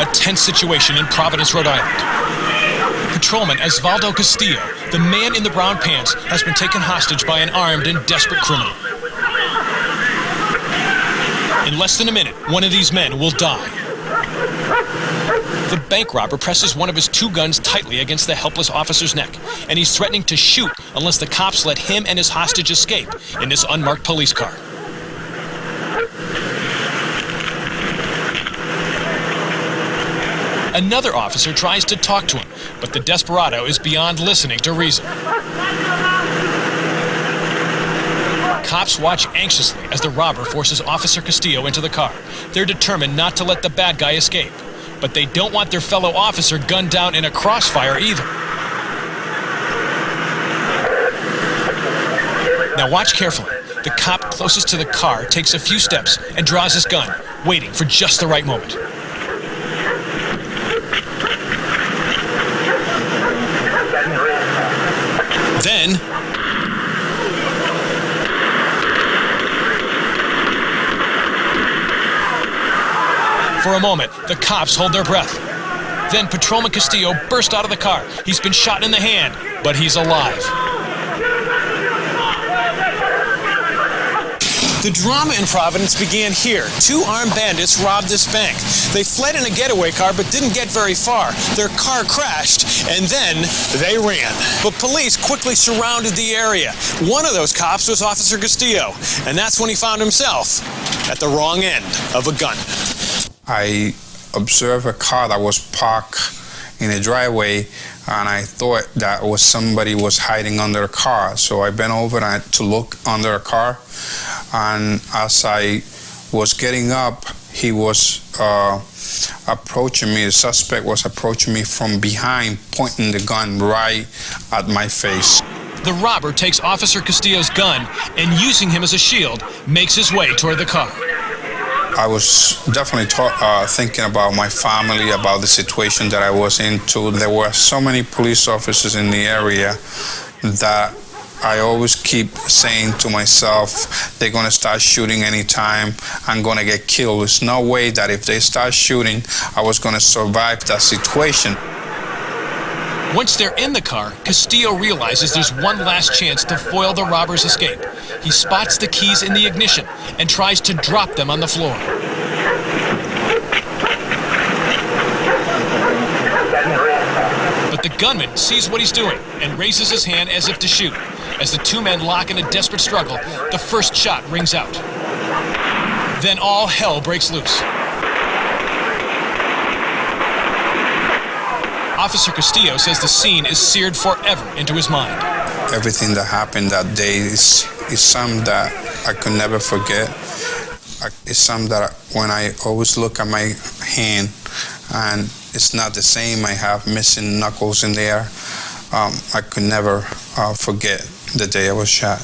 A tense situation in Providence, Rhode Island. Patrolman Osvaldo Castillo, the man in the brown pants, has been taken hostage by an armed and desperate criminal. In less than a minute, one of these men will die. The bank robber presses one of his two guns tightly against the helpless officer's neck, and he's threatening to shoot unless the cops let him and his hostage escape in this unmarked police car. Another officer tries to talk to him, but the desperado is beyond listening to reason. Cops watch anxiously as the robber forces Officer Castillo into the car. They're determined not to let the bad guy escape, but they don't want their fellow officer gunned down in a crossfire either. Now watch carefully. The cop closest to the car takes a few steps and draws his gun, waiting for just the right moment. Then, for a moment, the cops hold their breath. Then Patrolman Castillo bursts out of the car. He's been shot in the hand, but he's alive. The drama in Providence began here. Two armed bandits robbed this bank. They fled in a getaway car but didn't get very far. Their car crashed, and then they ran. But police quickly surrounded the area. One of those cops was Officer Castillo, and that's when he found himself at the wrong end of a gun. I observed a car that was parked in a driveway, and I thought that was somebody was hiding under a car. So I bent over to look under a car, and as I was getting up, he was approaching me. The suspect was approaching me from behind, pointing the gun right at my face. The robber takes Officer Castillo's gun and, using him as a shield, makes his way toward the car. I was definitely thinking about my family, about the situation that I was into. There were so many police officers in the area that I always keep saying to myself, they're going to start shooting anytime, I'm going to get killed. There's no way that if they start shooting, I was going to survive that situation. Once they're in the car, Castillo realizes there's one last chance to foil the robber's escape. He spots the keys in the ignition and tries to drop them on the floor. But the gunman sees what he's doing and raises his hand as if to shoot. As the two men lock in a desperate struggle, the first shot rings out. Then all hell breaks loose. Officer Castillo says the scene is seared forever into his mind. Everything that happened that day is something that I could never forget. It's something that when I always look at my hand and it's not the same, I have missing knuckles in there. I could never forget the day I was shot.